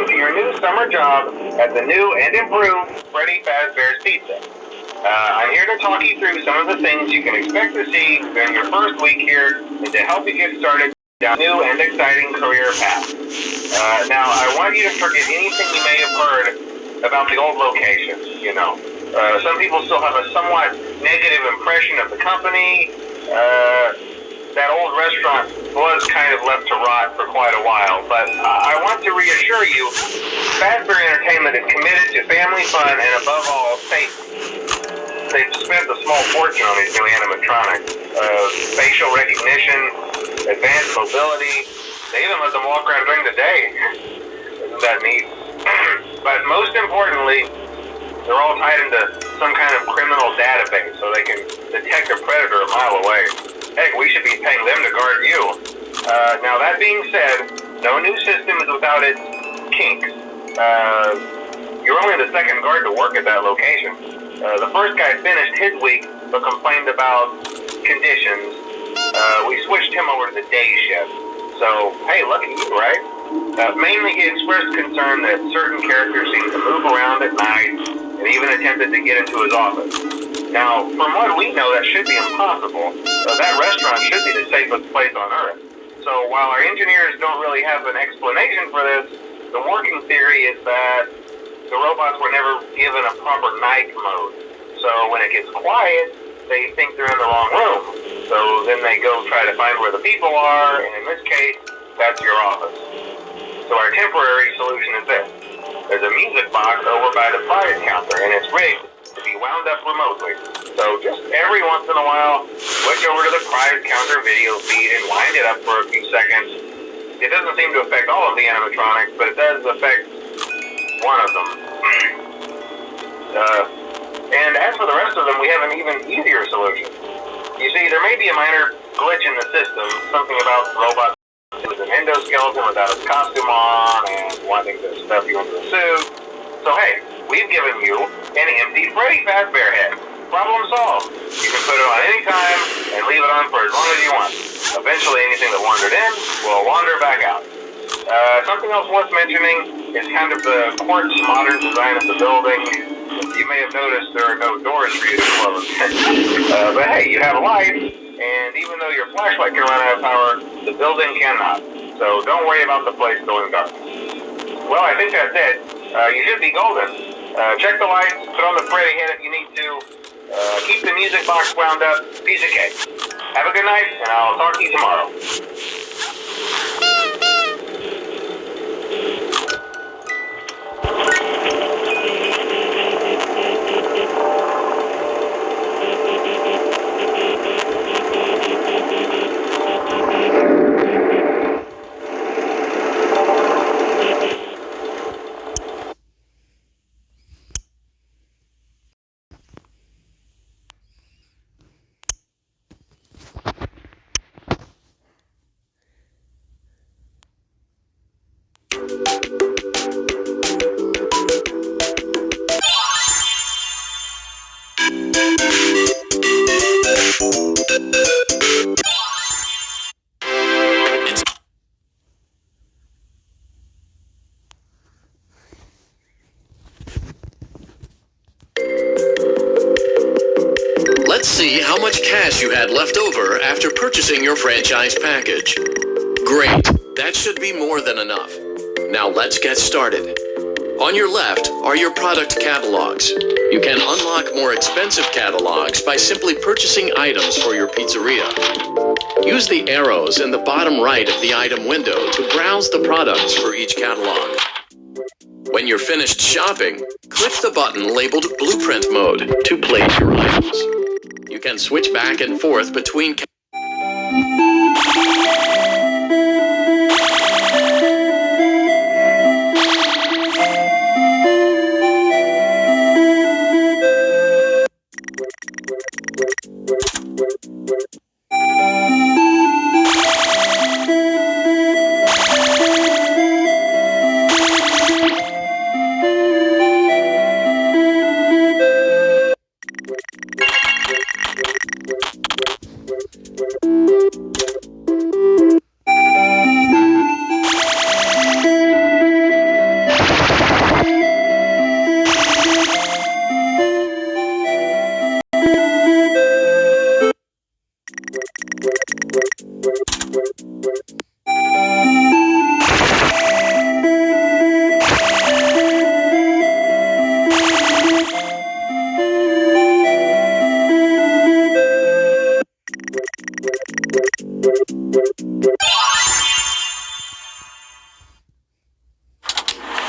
welcome to your new summer job at the new and improved Freddy Fazbear's Pizza. I'm here to talk you through some of the things you can expect to see during your first week here and to help you get started down a new and exciting career path. Now, I want you to forget anything you may have heard about the old location. Some people still have a somewhat negative impression of the company. That old restaurant was kind of left to rot for quite a while, but I want to reassure you, Fazbear Entertainment is committed to family fun and above all, safety. They've spent a small fortune on these new animatronics. Facial recognition, advanced mobility, they even let them walk around during the day. Isn't that neat? But most importantly, they're all tied into some kind of criminal database so they can detect a predator a mile away. Heck, we should be paying them to guard you. Now, that being said, no new system is without its kinks. You're only the second guard to work at that location. The first guy finished his week but complained about conditions. We switched him over to the day shift. So, hey, lucky you, right? Mainly he expressed concern that certain characters seemed to move around at night and even attempted to get into his office. Now, from what we know, that should be impossible. That restaurant should be the safest place on Earth. So while our engineers don't really have an explanation for this, the working theory is that the robots were never given a proper night mode. So when it gets quiet, they think they're in the wrong room. So then they go try to find where the people are, and in this case, that's your office. So our temporary solution is this. There's a music box over by the prize counter, and it's rigged to be wound up remotely. So just every once in a while, switch over to the prize counter video feed and wind it up for a few seconds. It doesn't seem to affect all of the animatronics, but it does affect one of them. And as for the rest of them, we have an even easier solution. You see, there may be a minor glitch in the system, something about robots with an endoskeleton without its costume on and wanting to stuff you into a suit. So hey, we've given you an empty Freddy Fazbear head. Problem solved. You can put it on any time and leave it on for as long as you want. Eventually anything that wandered in will wander back out. Something else worth mentioning is kind of the quartz modern design of the building. You may have noticed there are no doors for you to close. But hey, you have a light, and even though your flashlight can run out of power, the building cannot. So don't worry about the place going dark. Well, I think that's it. You should be golden. Check the lights, put on the Freddy head if you need to. Keep the music box wound up. Piece of cake. Have a good night, and I'll talk to you tomorrow. Let's see how much cash you had left over after purchasing your franchise package. Great, that should be more than enough. Now let's get started. On your left are your product catalogs. You can unlock more expensive catalogs by simply purchasing items for your pizzeria. Use the arrows in the bottom right of the item window to browse the products for each catalog. When you're finished shopping, click the button labeled Blueprint Mode to place your items. You can switch back and forth between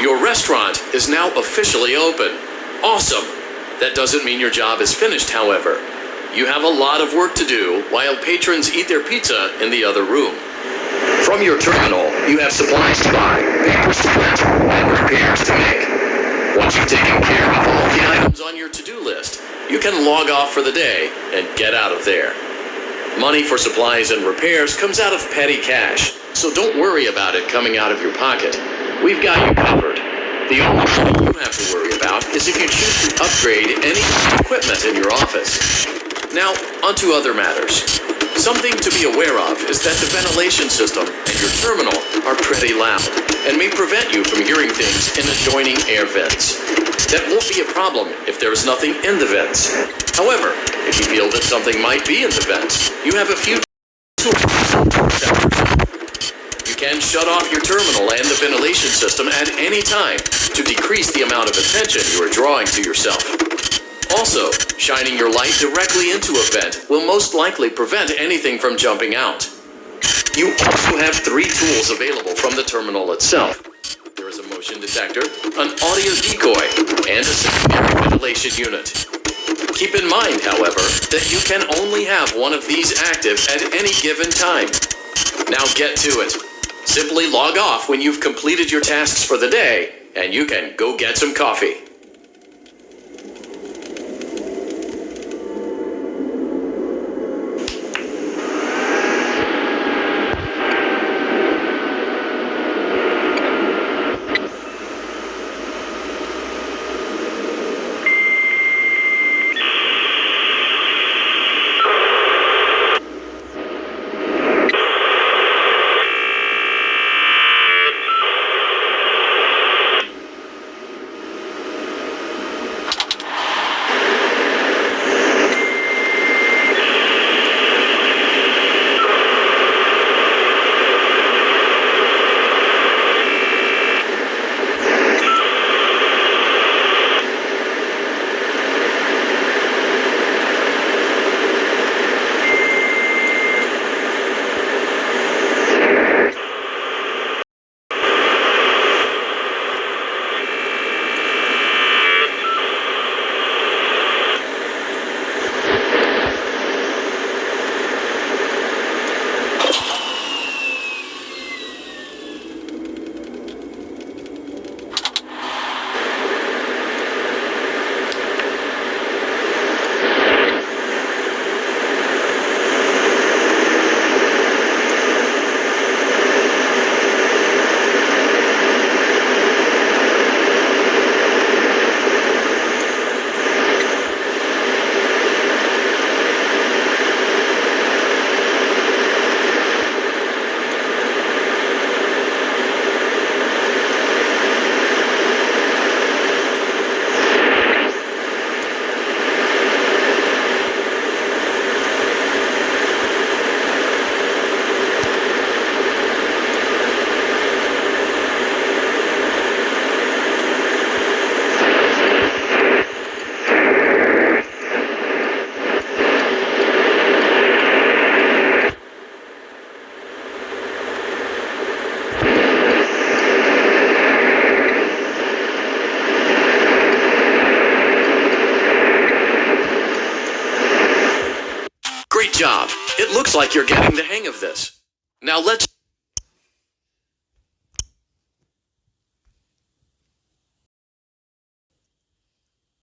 Your restaurant is now officially open. Awesome! That doesn't mean your job is finished, however. You have a lot of work to do while patrons eat their pizza in the other room. From your terminal, you have supplies to buy, papers to print, and repairs to make. Once you've taken care of all the items on your to-do list, you can log off for the day and get out of there. Money for supplies and repairs comes out of petty cash, so don't worry about it coming out of your pocket. We've got you covered. The only thing you have to worry about is if you choose to upgrade any equipment in your office. Now, onto other matters. Something to be aware of is that the ventilation system and your terminal are pretty loud and may prevent you from hearing things in adjoining air vents. That won't be a problem if there is nothing in the vents. However, if you feel that something might be in the vents, you have a few tools to protect yourself. You can shut off your terminal and the ventilation system at any time to decrease the amount of attention you are drawing to yourself. Also, shining your light directly into a vent will most likely prevent anything from jumping out. You also have 3 tools available from the terminal itself. There is a motion detector, an audio decoy, and a secondary ventilation unit. Keep in mind, however, that you can only have one of these active at any given time. Now get to it. Simply log off when you've completed your tasks for the day, and you can go get some coffee. Great job. It looks like you're getting the hang of this. Now let's